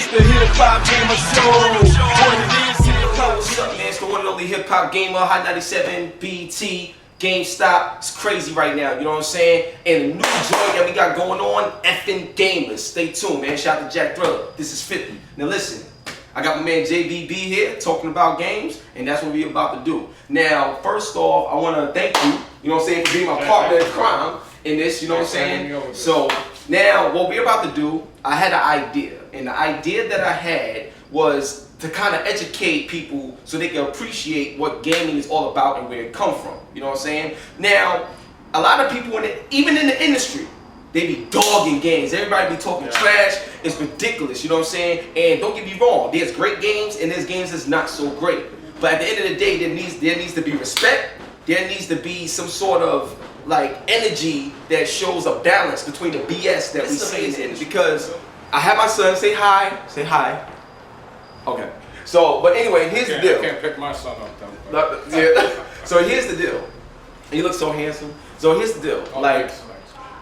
It's the Hip Hop Gamer Show. What it is, Hip Hop. What's up, man? It's the one and only Hip Hop Gamer, Hot 97, BT, GameStop. It's crazy right now, you know what I'm saying? And the new joint that we got going on, effing Gamers. Stay tuned, man. Shout out to Jack Thriller. This is 50. Now listen, I got my man JVB here talking about games, and that's what we're about to do. Now, first off, I want to thank you, you know what I'm saying, for being my partner in crime in this, you know what I'm saying? So, now, what we're about to do, I had an idea, and the idea that I had was to kind of educate people so they can appreciate what gaming is all about and where it come from, you know what I'm saying? Now, a lot of people, even in the industry, they be dogging games. Everybody be talking trash. It's ridiculous, you know what I'm saying? And don't get me wrong, there's great games and there's games that's not so great. But at the end of the day, there needs to be respect. There needs to be some sort of like energy that shows a balance between the BS that we see in. Because I have my son say hi. Say hi. Okay. So, but anyway, here's the deal. I can't pick my son up though. Yeah. So here's the deal. He looks so handsome. So here's the deal. Thanks.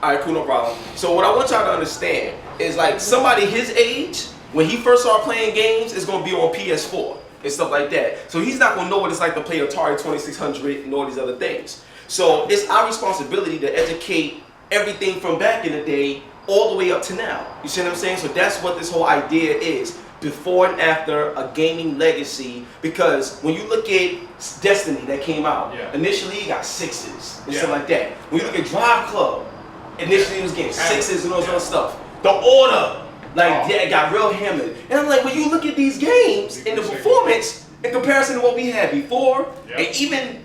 Alright, cool, no problem. So what I want y'all to understand is like somebody his age, when he first started playing games, is gonna be on PS4 and stuff like that. So he's not gonna know what it's like to play Atari 2600 and all these other things. So it's our responsibility to educate everything from back in the day all the way up to now. You see what I'm saying? So that's what this whole idea is. Before and after a gaming legacy, because when you look at Destiny that came out, initially you got 6s and stuff like that. When you look at Drive Club, initially it was getting 6s and all this other stuff. The Order, it got real hammered. And I'm like, when you look at these games and the performance in comparison to what we had before, and even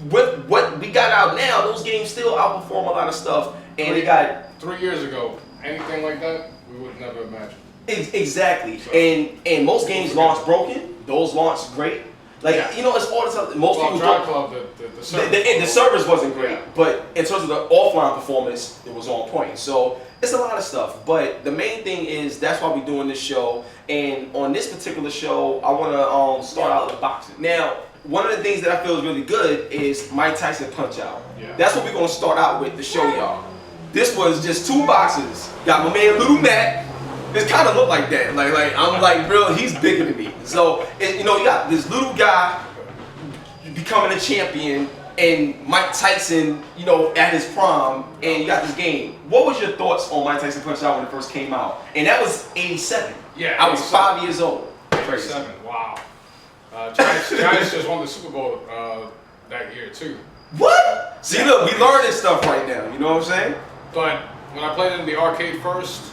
with what we got out now, those games still outperform a lot of stuff. And they got 3 years ago, anything like that, we would never imagine. Exactly. So, and most games launch broken. Those launch great. You know, it's all the time. Most people Drive Club, the servers wasn't great, but in terms of the offline performance, it was on point. So it's a lot of stuff. But the main thing is that's why we're doing this show. And on this particular show, I want to start out with boxing. Now, one of the things that I feel is really good is Mike Tyson Punch Out. Yeah. That's what we're gonna start out with to show y'all. This was just 2 boxes. Got my man Little Matt. It kind of looked like that. I'm like, real, he's bigger than me. So, you know, you got this little guy becoming a champion and Mike Tyson, you know, at his prime, and you got this game. What was your thoughts on Mike Tyson Punch Out when it first came out? And that was 87. Yeah. I was 5 years old. 87, wow. Giants just won the Super Bowl that year, too. What? See, look, we learning stuff right now, you know what I'm saying? But when I played in the arcade first,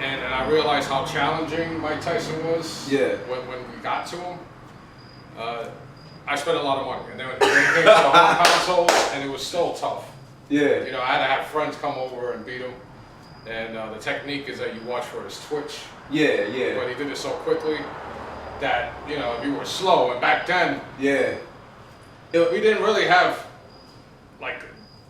and I realized how challenging Mike Tyson was when we got to him, I spent a lot of money. And then when it came to the home console, and it was still tough. Yeah. You know, I had to have friends come over and beat him. And the technique is that you watch for his twitch. Yeah. But he did it so quickly that, you know, if you were slow, and back then, we didn't really have, like,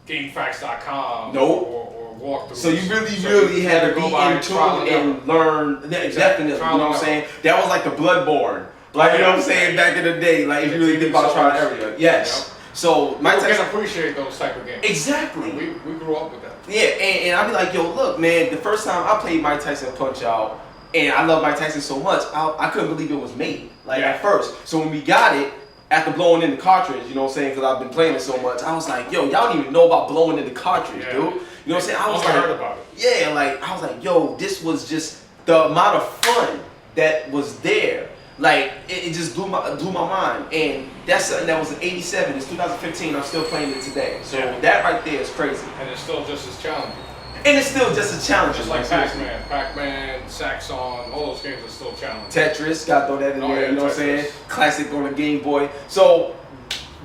GameFAQs.com or walkthroughs. So you really had to be in tune and learn. Definitely, you know what I'm saying? That was like the Bloodborne. Like, you know what I'm saying? Back in the day, like, if you really think about trial and error. Yes. Yep. So Mike Tyson can appreciate those type of games. Exactly. We grew up with that. Yeah, and I'd be like, yo, look, man, the first time I played Mike Tyson Punch Out, and I love Mike Tyson so much, I couldn't believe it was made. At first. So when we got it, after blowing in the cartridge, you know what I'm saying, because I've been playing it so much, I was like, yo, y'all don't even know about blowing in the cartridge, dude. You know what I'm saying? I heard about it. Yeah, I was like, yo, this was just the amount of fun that was there. Like, it just blew my mind. And that's something that was in 87. It's 2015. I'm still playing it today. So that right there is crazy. And it's still just as challenging. And it's still just as challenging. Just like Pac-Man, Saxon, all those games are still challenging. Tetris, gotta throw that in there, you know what I'm saying? Classic on the Game Boy. So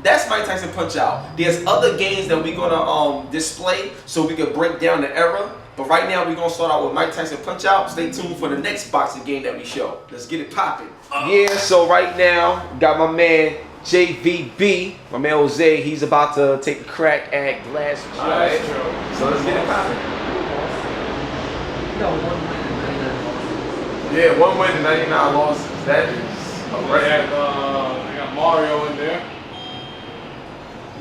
that's Mike Tyson Punch Out. There's other games that we're gonna display so we can break down the era. But right now we're gonna start out with Mike Tyson Punch Out. Stay tuned for the next boxing game that we show. Let's get it popping. Yeah, so right now, got my man JVB, my man Jose. He's about to take a crack at Glass Joe. Alright, so let's get it popping. No, 1 win and 99 losses. Yeah, 1 win and 99 losses. That is a record. I got Mario in there.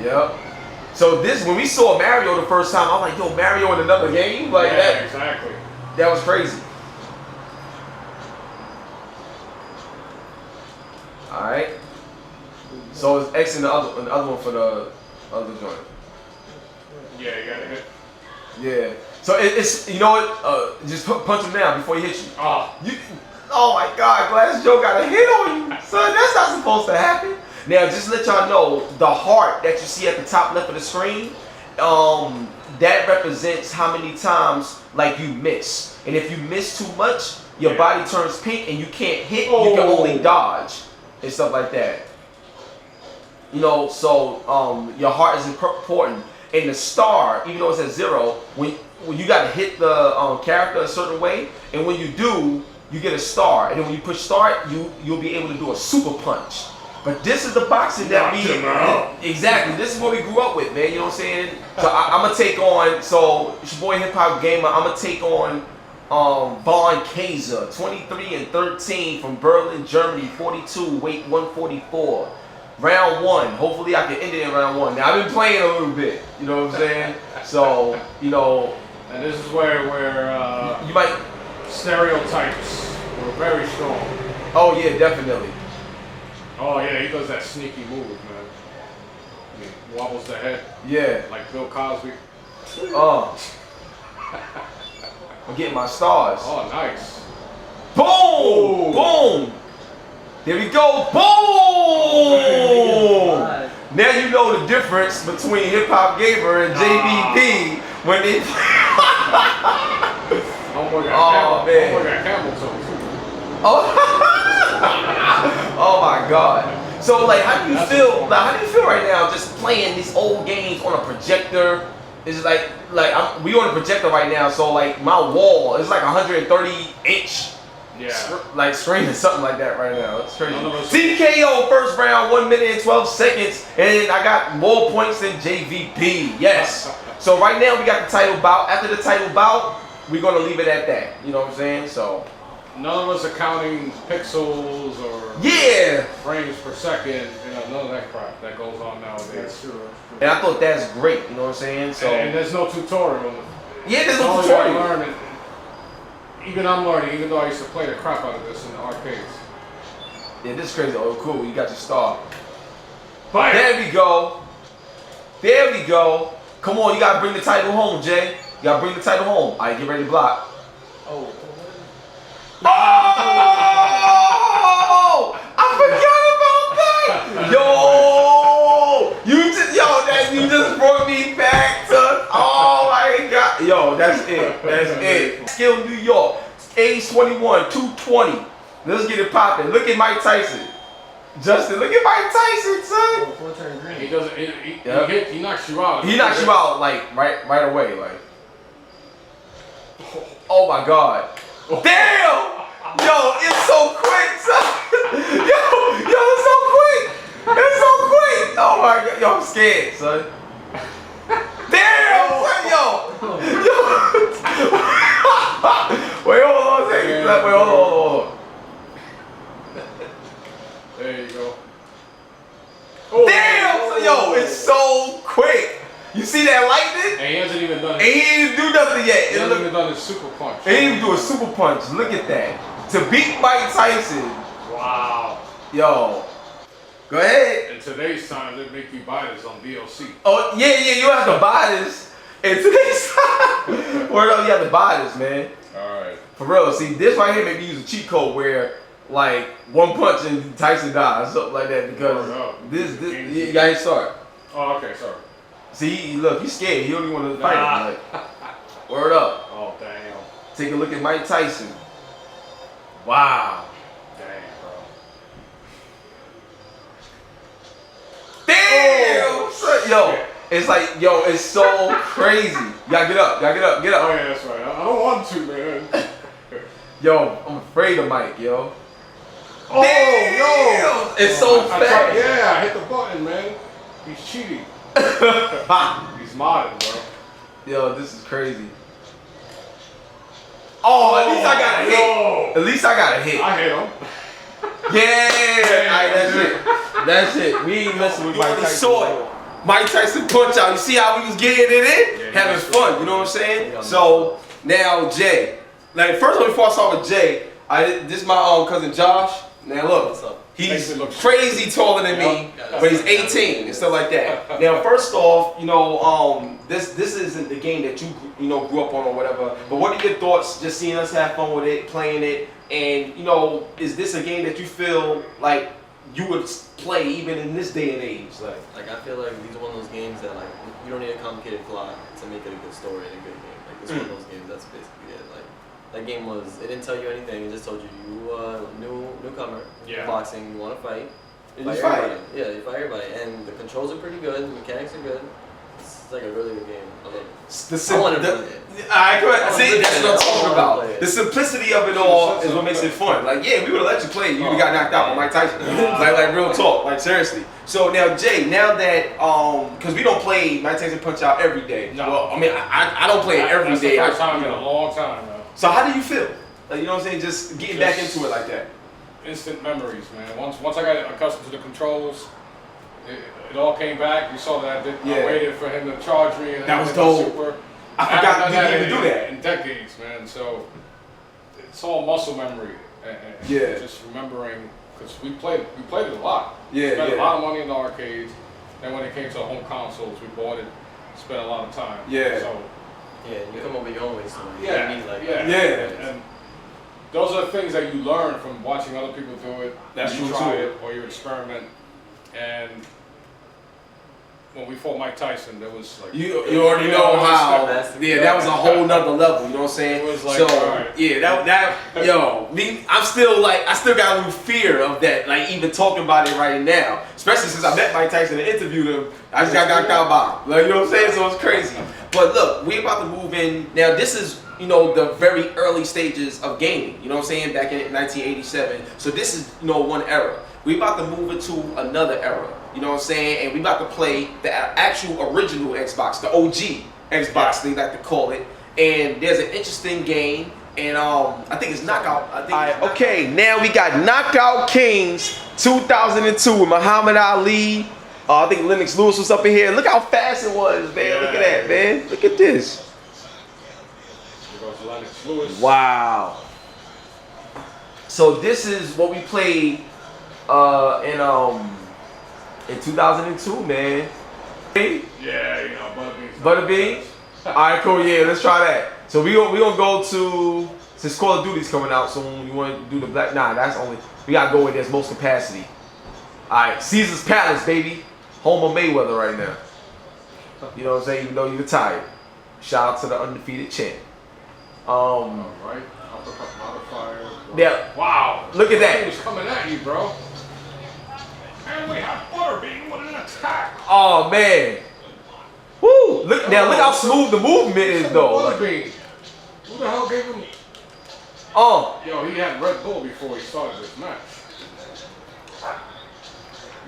Yep. So when we saw Mario the first time, I'm like, yo, Mario in another game? Like that. Exactly. That was crazy. Alright. So it's X in the other one for the other joint. Yeah, you gotta hit. Yeah. So it's you know what? Just punch him down before he hits you. Oh my God, Glass Joe got a hit on you, son. That's not supposed to happen. Now, just to let y'all know, the heart that you see at the top left of the screen, that represents how many times like you miss. And if you miss too much, your body turns pink and you can't hit. You can only dodge and stuff like that. You know, so your heart is important. And the star, even though it's at 0, when you gotta hit the character a certain way, and when you do, you get a star. And then when you push start, you'll be able to do a super punch. But this is the boxing that we exactly. This is what we grew up with, man. You know what I'm saying? So I'm gonna take on. So it's your boy Hip Hop Gamer. I'm gonna take on Von Kaiser, 23-13 from Berlin, Germany, 42, weight 144. Round 1. Hopefully I can end it in round 1. Now I've been playing a little bit. You know what I'm saying? So you know. And this is where you might. Stereotypes were very strong. Oh yeah, definitely. Oh yeah, he does that sneaky move, man. He wobbles the head. Yeah. Like Bill Cosby. I'm getting my stars. Oh, nice. Boom! Boom! There we go. Boom! Now you know the difference between Hip Hop Gamer and JVP when they. Oh man. Oh my God. So like, how do you feel? Like, how do you feel right now? Just playing these old games on a projector. It's like we on a projector right now. So like my wall is like 130-inch. Like screen or something like that right now. It's crazy. TKO first round, 1 minute and 12 seconds, and I got more points than JVP. Yes. So right now we got the title bout. After the title bout, we're gonna leave it at that. You know what I'm saying? So none of us are counting pixels or frames per second. You know, none of that crap that goes on nowadays. That's true. And I thought that's great. You know what I'm saying? So and there's no tutorial. Yeah, there's no tutorial. Learning. Even I'm learning, even though I used to play the crap out of this in the arcades. Yeah, this is crazy. Oh, cool. You got your star. Fire. There we go. There we go. Come on, you gotta bring the title home, Jay. You gotta bring the title home. All right, get ready to block. Oh! I forgot about that. You just brought me back to. Oh my God. Yo, that's it. That's it. Skill New York, age 21, 220. Let's get it popping. Look at Mike Tyson. Justin, look at Mike Tyson, son. He doesn't. He knocks you out. He knocks you out like right away, like. Oh my God. Damn! Yo, it's so quick, son. Yo, it's so quick. It's so quick. Oh my God. Yo, I'm scared, son. Damn, son. Yo. Wait, hold on a second. Wait, hold on. There you go. Damn, son. Yo, it's so quick. You see that lightning? And he hasn't even done it. And he didn't do nothing yet. He hasn't even done his super punch. He didn't even do a super punch. Look at that. To beat Mike Tyson. Wow. Yo. Go ahead. In today's time, they make you buy this on DLC. Oh, yeah, you have to buy this. In today's time. Word up, you have to buy this, man. Alright. For real. See, this right here maybe use a cheat code where, like, one punch and Tyson dies. Something like that. Because this you got to start. Oh, okay, sorry. See, look, he's scared. He don't even want to fight him. Like, word up. Oh, damn. Take a look at Mike Tyson. Wow. Damn, bro. Damn! Son, yo, it's like, it's so crazy. You gotta get up. Oh, yeah, that's right. I don't want to, man. Yo, I'm afraid of Mike, yo. Oh, damn! no! It's so fast. I hit the button, man. He's cheating. He's modding, bro. Yo, this is crazy. Oh, at least I got a hit. At least I got a hit. I hit him. Yeah. Alright, that's it. That's it. We ain't messing with Mike Tyson. Saw it. Mike Tyson punch out. You see how we was getting it in? Having fun, you know what I'm saying? So now Jay. Like first of all, before I start with Jay, this is my cousin Josh. Now look, he's crazy taller than me, but he's 18 and stuff like that. Now, first off, this isn't the game that you grew up on or whatever. But what are your thoughts? Just seeing us have fun with it, playing it, and is this a game that you feel like you would play even in this day and age? Like I feel like these are one of those games that like you don't need a complicated plot to make it a good story and a good game. Like it's one of those games. That's basically it. Like. That game it didn't tell you anything, it just told you newcomer, boxing, you want to fight. You fight. Yeah, you fight everybody. And the controls are pretty good, the mechanics are good. It's like a really good game. I love it. I want to play it. See, that's what I'm talking about. The simplicity of it all is what makes it fun. Like, yeah, we would have let you play, you would have got knocked out by Mike Tyson. like real talk, like seriously. So now, Jay, now that, because we don't play Mike Tyson Punch Out every day. No. Well, I mean, I don't play it every day. That's the first time in a long time, man. So how do you feel? Like, you know what I'm saying? Just getting back into it like that. Instant memories, man. Once I got accustomed to the controls, it all came back. You saw that I waited for him to charge me. And that was dope. I forgot you didn't even do that. In decades, man. So it's all muscle memory. And just remembering, because we played it a lot. Yeah, spent a lot of money in the arcades. And when it came to home consoles, we bought it, spent a lot of time. Yeah. So, yeah, you come up with your own ways. And those are the things that you learn from watching other people do it. That's you true try too. it or you experiment. And when we fought Mike Tyson, there was like you already know how. That was a whole nother level. You know what I'm saying? It was like, so right. I'm still I still got a little fear of that. Like even talking about it right now, especially since I met Mike Tyson and interviewed him. I just got knocked out by him. Like, you know what I'm saying? So it's crazy. But look, we about to move in now. This is the very early stages of gaming. You know what I'm saying? Back in 1987. So this is one era. We about to move into another era. You know what I'm saying? And we about to play the actual original Xbox, the OG Xbox, they like to call it. And there's an interesting game, and I think it's Knockout. Okay, now we got Knockout Kings 2002 with Muhammad Ali. I think Lennox Lewis was up in here. Look how fast it was, man. Look at that, man. Look at this. There goes Lennox Lewis. Wow. So this is what we played in 2002, man. Yeah, Butterbean. All right, cool. Yeah, let's try that. So we gonna go to, since Call of Duty's coming out soon. You want to do the black? Nah, that's only we gotta go where there's most capacity. All right, Caesar's Palace, baby. Home of Mayweather right now. You know what I'm saying? Even though you're retired. Shout out to the undefeated champ. All right. Uppercut modifier. Yeah. Wow. Look at that. He was coming at you, bro. And we have Butterbean with an attack. Oh man. Woo! Look how smooth the movement is though. Butterbean. Who the hell gave him? Yo, he had Red Bull before he started this match.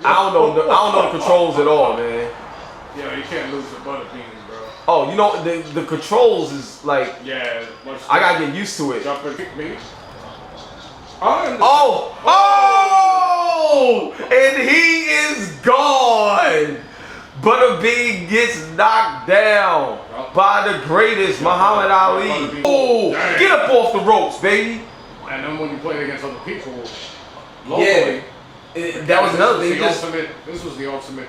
I don't know the controls at all, man. Yeah, you can't lose the Butterbean, bro. Oh, the controls is like. Yeah. I gotta get used to it. Jump and kick me. And he is gone. Butterbean gets knocked down by the greatest, Muhammad Ali. Oh, get up off the ropes, baby. And then when you play against other people, locally, that was another thing. This was the ultimate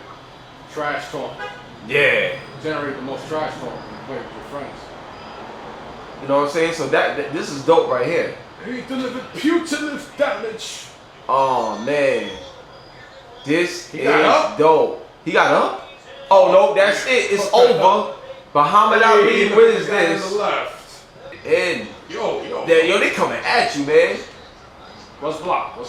trash talk. Yeah. Generate the most trash talk when you play with your friends. You know what I'm saying? So this is dope right here. He delivered putative damage. Oh man, this is dope. He got up? Oh no, that's it. It's over. Muhammad Ali wins this. On the left. And yo, they coming at you, man. What's block? You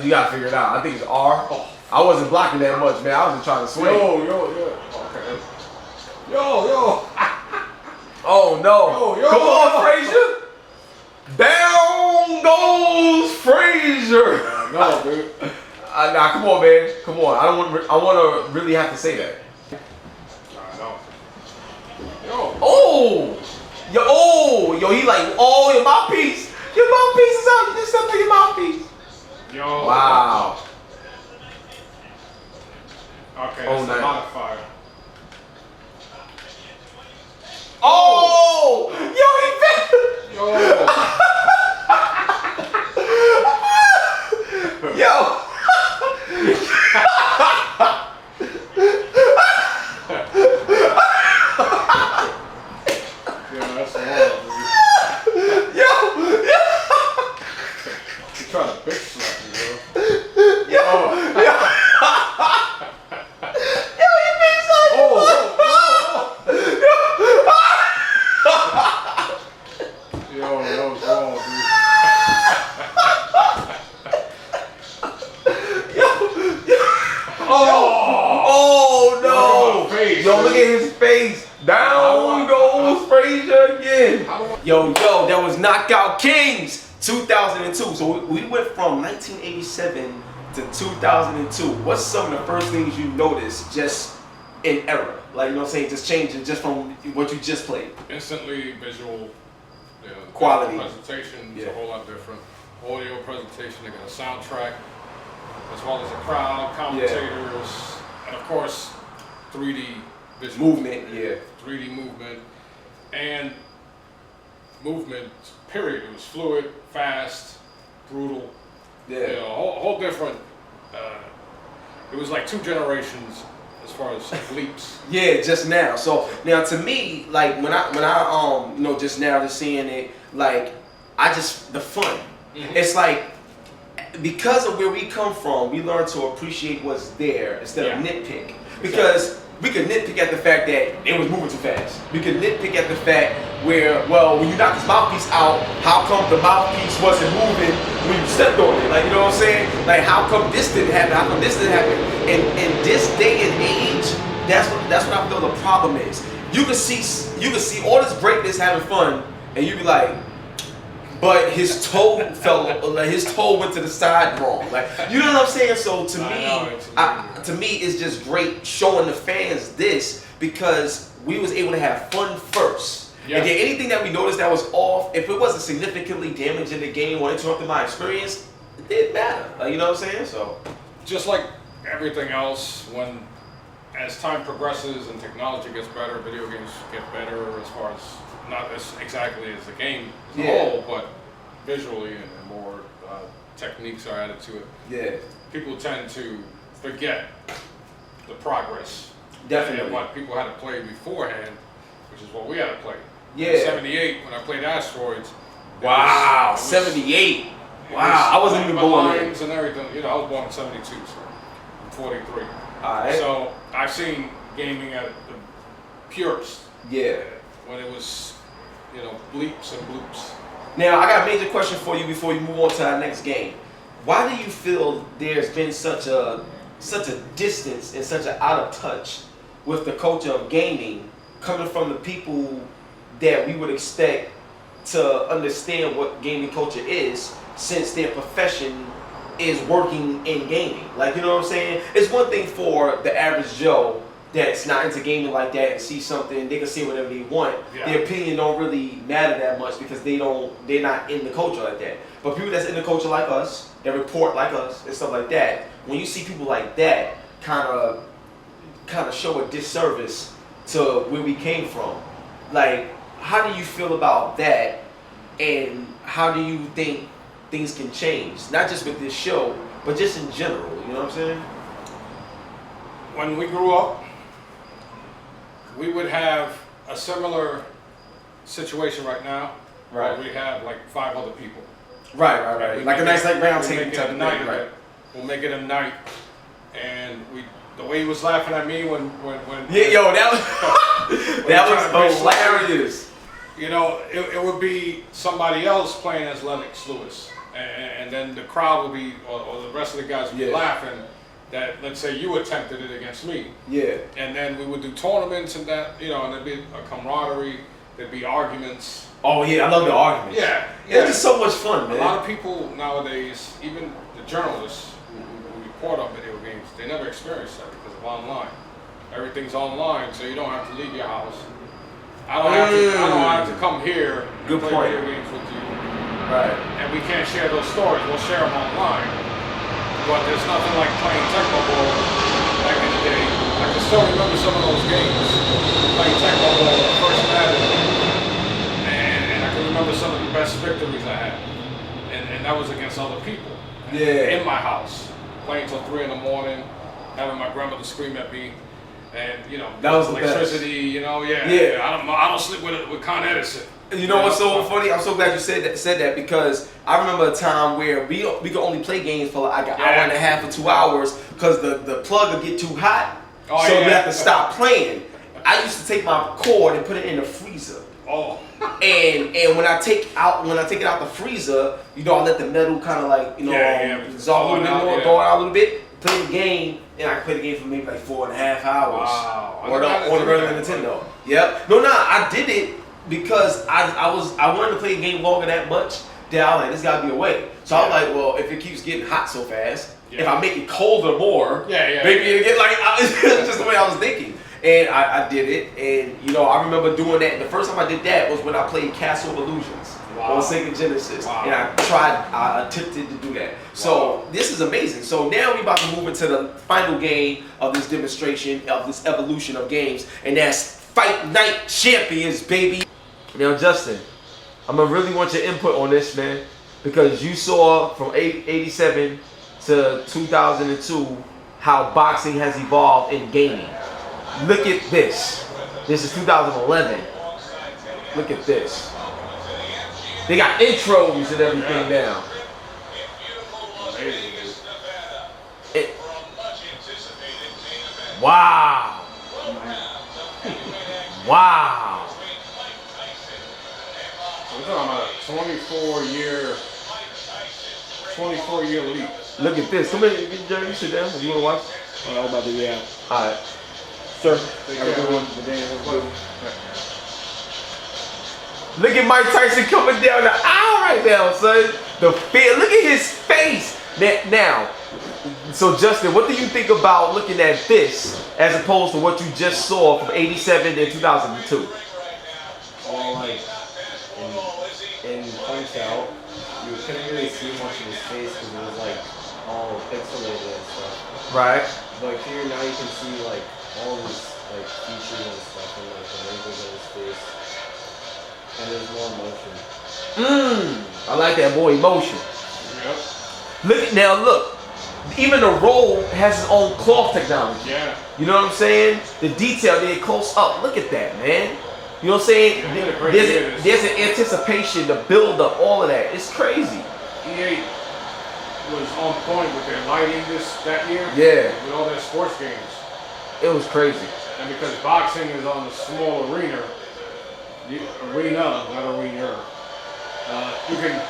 gotta figure it out. I think it's R. I wasn't blocking that much, man. I was just trying to swing. Okay. Yo. Oh no. Come on, Frazier. Down goes Frazier. No, dude. Nah, come on, man. Come on. I want to really have to say that. I know. Yo, he like, your mouthpiece. Your mouthpiece is out. You did something to your mouthpiece. Yo. Wow. Okay, that's a modifier. Yo, he fell. Yo. mess around, dude. Yo! You trying to bitch slap me, bro? Yo! Yo! Yo, you being so Yo, that was wrong, dude. Oh no! Face, Yo, look at his face. Down goes Frazier again. Yo, that was Knockout Kings 2002. So we went from 1987 to 2002. What's some of the first things you noticed just in era? Like, you know what I'm saying? Just changing just from what you just played. Instantly visual, the Quality. presentation is Yeah. a whole lot different. Audio presentation, they got a soundtrack, as well as a crowd, commentators, and of course, 3D visual. Movement, yeah. 3D movement, and movement, period. It was fluid, fast, brutal. Yeah. You know, a whole different, it was like two generations as far as leaps. Yeah, just now. So now to me, like when I you know, just now just seeing it, like the fun. It's like because of where we come from, we learn to appreciate what's there instead of nitpick. Because we could nitpick at the fact that it was moving too fast. We could nitpick at the fact where, well, when you knocked this mouthpiece out, how come the mouthpiece wasn't moving when you stepped on it? Like, you know what I'm saying? Like, how come this didn't happen? How come this didn't happen? And in this day and age, that's what I feel the problem is. You can see all this greatness having fun, and you be like, but his toe his toe went to the side wrong. Like, you know what I'm saying? So to me, it's just great showing the fans this because we was able to have fun first. Yeah. And then anything that we noticed that was off, if it wasn't significantly damaging the game or interrupting my experience, it didn't matter. Like, you know what I'm saying? So just like everything else, as time progresses and technology gets better, video games get better as far as not as exactly as the game as a whole, but visually and more techniques are added to it. Yeah. People tend to forget the progress. Definitely. And what people had to play beforehand, which is what we had to play. Yeah. In '78, when I played Asteroids. Wow, 78. Wow, I wasn't even born then. And everything. You know, I was born in '72, so I'm 43. All right. So I've seen gaming at the purest. Yeah. When it was, you know, bleeps and bloops. Now, I got a major question for you before you move on to our next game. Why do you feel there's been such a distance and such an out of touch with the culture of gaming coming from the people that we would expect to understand what gaming culture is, since their profession is working in gaming? Like, you know what I'm saying? It's one thing for the average Joe that's not into gaming like that and see something, they can say whatever they want. Yeah. Their opinion don't really matter that much because they're not in the culture like that. But people that's in the culture like us, that report like us and stuff like that, when you see people like that kind of show a disservice to where we came from. Like, how do you feel about that, and how do you think things can change? Not just with this show, but just in general, you know what I'm saying? When we grew up, we would have a similar situation right now. Right. Where we have like 5 other people. Right. Like a nice round table type type of night thing, right? We'll make it a night, and the way he was laughing at me when Yeah, yo, that was that was hilarious. You know, it would be somebody else playing as Lennox Lewis, and then the crowd would be, or the rest of the guys would be laughing that, let's say, you attempted it against me. Yeah. And then we would do tournaments and that, you know, and there'd be a camaraderie, there'd be arguments. Oh yeah, I love the arguments. Yeah. It's just so much fun, man. A lot of people nowadays, even the journalists who report on video games, they never experience that because of online. Everything's online, so you don't have to leave your house. I don't have to come here and play video games with you. Right. And we can't share those stories. We'll share them online. But there's nothing like playing Tecmo Bowl back in the day. I can still remember some of those games. Playing Tecmo Bowl, first Madden. And I can remember some of the best victories I had. And that was against other people. Yeah. In my house. Playing till 3 in the morning, having my grandmother scream at me. And, you know, that was electricity, you know, yeah. I don't sleep with Con Edison. You know what's so funny? I'm so glad you said that because I remember a time where we could only play games for like an hour and a half or 2 hours because the plug would get too hot, so we have to stop playing. I used to take my cord and put it in the freezer. Oh. And when I take it out the freezer, you know, I let the metal kind of like dissolve a little bit more, go out a little bit, play the game, and I can play the game for maybe like 4.5 hours. Wow. On the regular Nintendo. Yep. No, I did it because I wanted to play a game longer that much. Then I was like, this gotta be a way. So I was like, well, if it keeps getting hot so fast, if I make it colder more, maybe it'll get like it's just the way I was thinking. And I did it, and you know, I remember doing that. The first time I did that was when I played Castle of Illusions on Sega Genesis, and I attempted to do that. So this is amazing. So now we're about to move into the final game of this demonstration of this evolution of games, and that's Fight Night Champions, baby. Now, Justin, I'm gonna really want your input on this, man, because you saw from 87 to 2002 how boxing has evolved in gaming. Look at this. This is 2011. Look at this. They got intros and everything now. Wow. Wow. We're talking about a 24-year leap. Look at this. Come here, Jerry. You sit down. You want to watch? Oh, I'm about to, yeah. All right. Sir, look at Mike Tyson coming down the aisle right now, son. The fear. Look at his face. Now, so Justin, what do you think about looking at this as opposed to what you just saw from 87 and 2002? all like in Punch Out, you couldn't really see much of his face because it was like all pixelated and stuff. Right. But here now you can see like all his like features and stuff and like the wrinkles in his face, and there's more emotion. I like that boy emotion. Yep. Look. Even the roll has its own cloth technology. Yeah. You know what I'm saying? The detail, they close up. Look at that, man. You know what I'm saying? There's an anticipation, the build up, all of that. It's crazy. EA was on point with their lighting that year. Yeah. With all their sports games. It was crazy. And because boxing is on a small arena, you can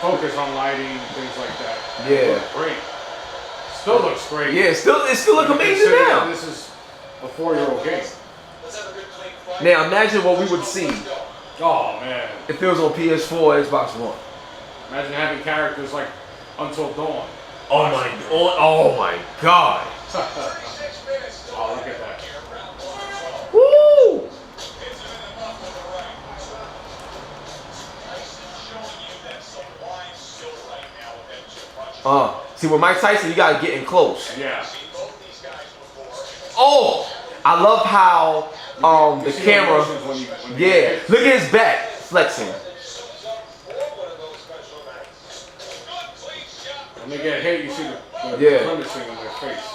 focus on lighting and things like that. Yeah. It looks great. Still looks great. Yeah, it still looks amazing now. This is a 4-year-old game. Now imagine what we would see Oh man. if it was on PS4, Xbox One. Imagine having characters like Until Dawn. Oh my God. Oh, look at that. Woo! See, with Mike Tyson, you gotta get in close. Yeah. Oh, I love how the camera. Yeah, look at his back flexing. When they get hit, you see the grimacing on their face.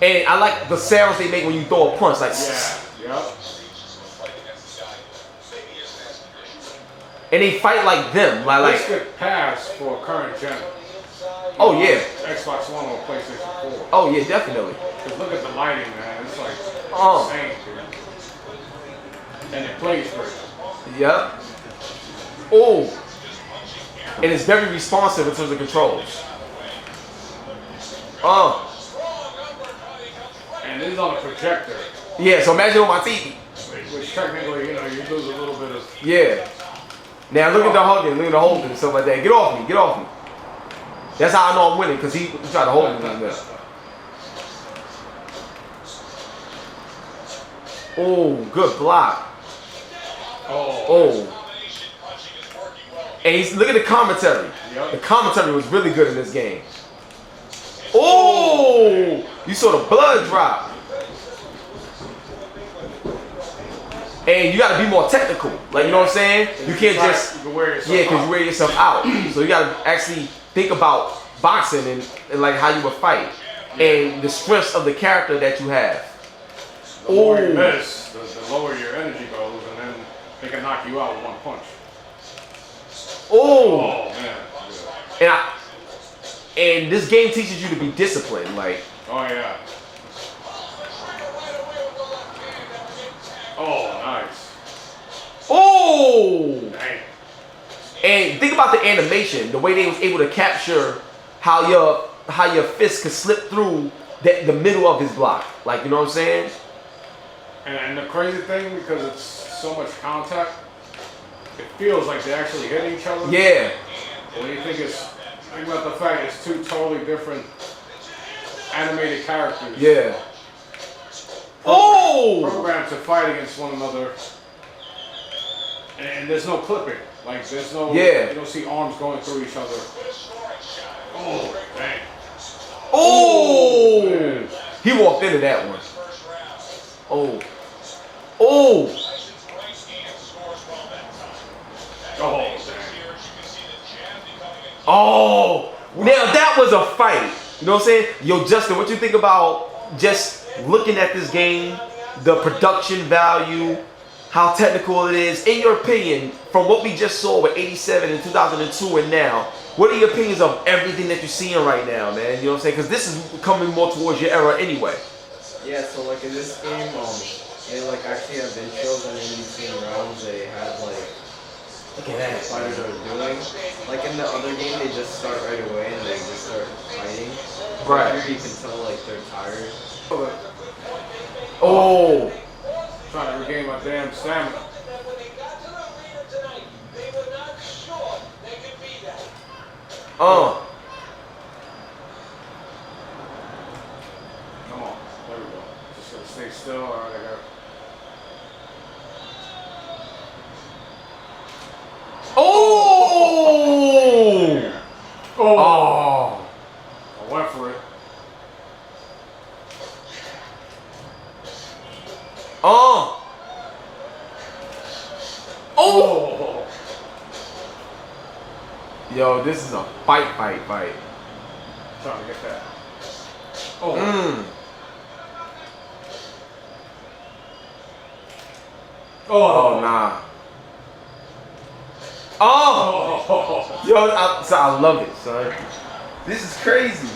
And I like the sounds they make when you throw a punch, like. Yeah. And they fight like them, like. This could pass for a current gen. Oh yeah. Xbox One or PlayStation 4. Oh yeah, definitely. Because look at the lighting, man. It's like insane, dude. And it plays great. Yep. Oh. And it's very responsive in terms of controls. And it is on a projector. Yeah, so imagine on my TV. Which technically, you lose a little bit of. Yeah. Now look at the hugging, look at the holding and stuff like that. Get off me, get off me. That's how I know I'm winning, because he tried to hold me like that. Oh, good block. Oh. And look at the commentary. Yep. The commentary was really good in this game. Oh! You saw the blood drop. And you gotta be more technical. Like, you know what I'm saying? You can't just, because you wear yourself out. So you gotta actually think about boxing and like how you would fight. and the strengths of the character that you have. The more you miss, the lower your energy goes, and then they can knock you out with one punch. Oh Man. and and this game teaches you to be disciplined. Like, Oh yeah. Oh, nice. oh, Dang. and think about the animation, the way they was able to capture how your fist could slip through the middle of his block. Like, you know what I'm saying? And the crazy thing, because it's so much contact, it feels like they actually hit each other. Yeah. When you think about the fact it's two totally different animated characters. Yeah. Oh! Programmed to fight against one another. And there's no clipping. Like, there's no, Yeah. you don't see arms going through each other. Oh, dang. Oh! Man. He walked into that one. Oh. Oh! Oh, dang. Oh! Now that was a fight. You know what I'm saying? Yo, Justin, what you think about just looking at this game, the production value, how technical it is? In your opinion, from what we just saw with 87 and 2002 and now, what are your opinions of everything that you're seeing right now, man? You know what I'm saying? Because this is coming more towards your era anyway. Yeah, so like in this game, they like actually have intros, and in between rounds they have like Look at what the that. fighters are doing. Like in the other game, they just start right away and they just start fighting. Right. Here you can tell like they're tired. Oh! Trying to regain my damn stamina. Come on. There we go. Just gonna stay still. All right, I got it. Oh! Oh! Oh! I went for it. Oh! Oh! Yo, this is a fight. Trying to get that. Oh! Mm. Oh, nah. Oh! Oh! Yo, I love it, son. This is crazy.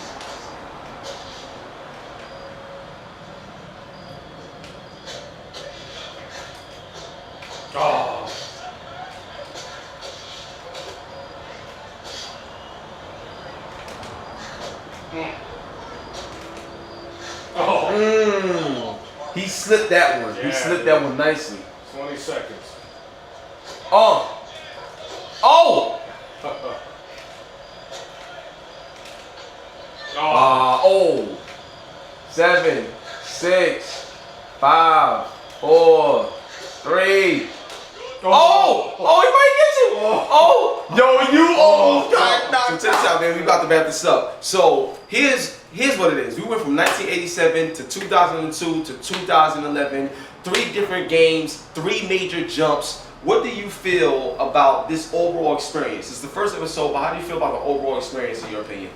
Oh! Oh! Mm. He slipped that one. He Yeah. slipped that one nicely. 20 seconds. Oh! Oh! Oh! 7, 6, 5, 4, 3. Oh! Oh, he might get you! Oh! Yo, you almost got knocked out. So check this out, man. We about to wrap this up. So here's what it is. We went from 1987 to 2002 to 2011. 3 different games, 3 major jumps. What do you feel about this overall experience? It's the first episode, but how do you feel about the overall experience in your opinion?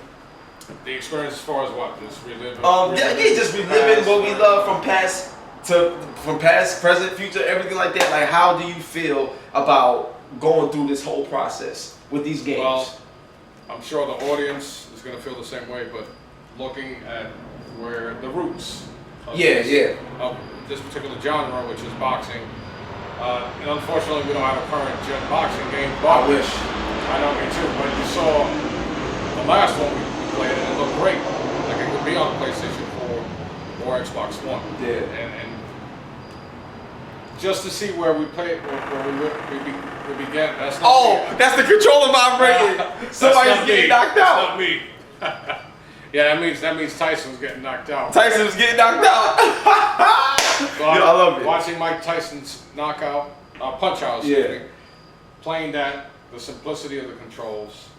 The experience as far as what? Just reliving? Yeah, just reliving what we love from past, present, future, everything like that. Like, how do you feel about going through this whole process with these games? Well, I'm sure the audience is going to feel the same way, but looking at where the roots of this particular genre, which is boxing, and unfortunately we don't have a current gen boxing game, but I wish. I know, me too, but you saw the last one we played and it looked great. Like it could be on PlayStation 4 or Xbox One. Yeah. And just to see where we played, where we began, that's not me. That's the controller vibrating. That's Somebody's not getting me. knocked That's out. not me. Yeah, that means Tyson's getting knocked out. Tyson's getting knocked out. So I love it. Watching Mike Tyson's knockout, punch out, excuse me, playing that, the simplicity of the controls,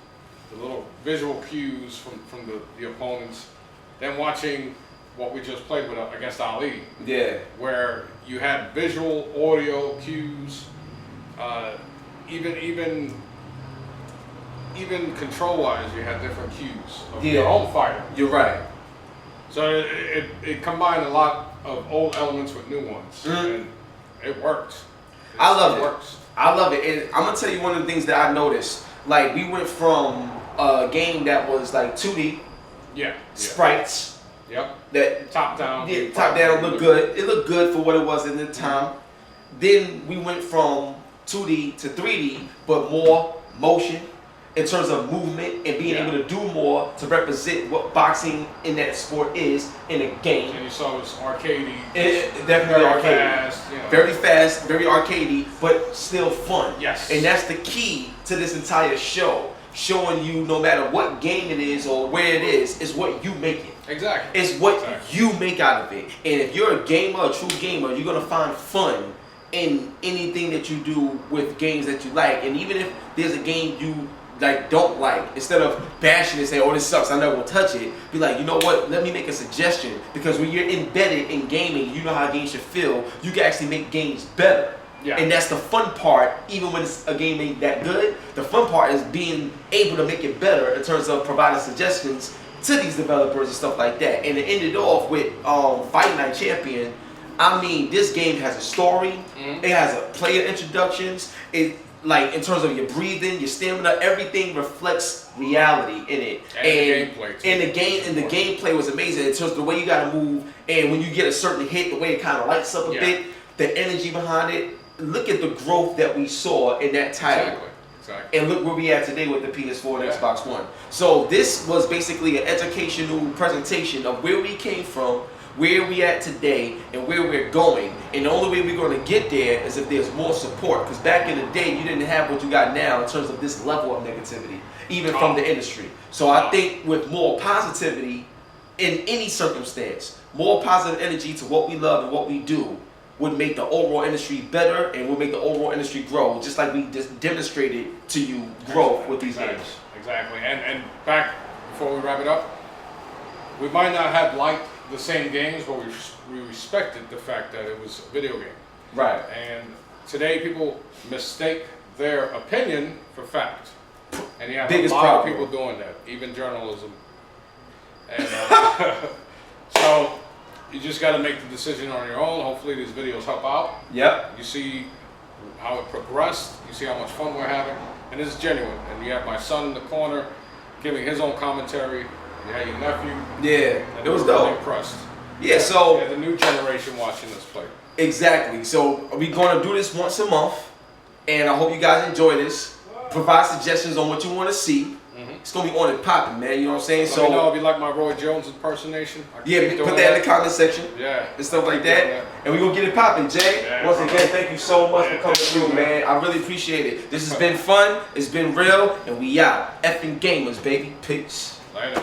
the little visual cues from the opponents, then watching what we just played with against Ali, Yeah. where you had visual, audio cues, even control-wise, you had different cues of your own fighter. You're right. So it combined a lot of old elements with new ones, and it works. I love it. Works. I love it, and I'm gonna tell you one of the things that I noticed. Like we went from a game that was like 2D, sprites, that top down, top down looked good. It looked good for what it was at the time. Then we went from 2D to 3D, but more motion in terms of movement and being able to do more to represent what boxing in that sport is in a game. And you saw it was arcadey. Definitely arcadey. Fast, you know. Very fast, very arcadey, but still fun. Yes. And that's the key to this entire show. Showing you no matter what game it is or where it is what you make it. Exactly. It's what you make out of it. And if you're a gamer, a true gamer, you're gonna find fun in anything that you do with games that you like. And even if there's a game you like don't like, instead of bashing and saying, "Oh, this sucks, I never will touch it," be like, you know what? Let me make a suggestion. Because when you're embedded in gaming, you know how games should feel. You can actually make games better. Yeah. And that's the fun part. Even when it's a game ain't that good, the fun part is being able to make it better in terms of providing suggestions to these developers and stuff like that. And it ended off with Fight Night Champion. I mean, this game has a story. It has a player introductions. It like in terms of your breathing, your stamina, everything reflects reality in it. And the gameplay too. And the gameplay was amazing in terms of the way you gotta move, and when you get a certain hit, the way it kind of lights up a bit, the energy behind it. Look at the growth that we saw in that title. Exactly. And look where we at today with the PS4 and Xbox One. So this was basically an educational presentation of where we came from, where we at today, and where we're going. And the only way we're going to get there is if there's more support. Because back in the day, you didn't have what you got now in terms of this level of negativity, even from the industry. So I think with more positivity in any circumstance, more positive energy to what we love and what we do, would make the overall industry better and would make the overall industry grow, just like we just demonstrated to you growth with these games. Exactly. And back before we wrap it up, we might not have liked the same games, but we respected the fact that it was a video game. Right. And today people mistake their opinion for fact. And you have a lot of people doing that, even journalism. And so you just got to make the decision on your own. Hopefully these videos help out. Yep. You see how it progressed. You see how much fun we're having. And it's genuine. And you have my son in the corner giving his own commentary. You had your nephew. Yeah, it was really dope. Impressed. Yeah, so... Yeah, the new generation watching this play. Exactly. So we're going to do this once a month. And I hope you guys enjoy this. Provide suggestions on what you want to see. It's gonna be on and popping, man. You know what I'm saying? Let me know if you like my Roy Jones impersonation. Put that in the comment section. Yeah. And stuff like that. And we're gonna get it popping, Jay. Yeah, Once again, thank you so much for coming through, man. I really appreciate it. This has been fun. It's been real, and we out. Effing gamers, baby. Peace. Later.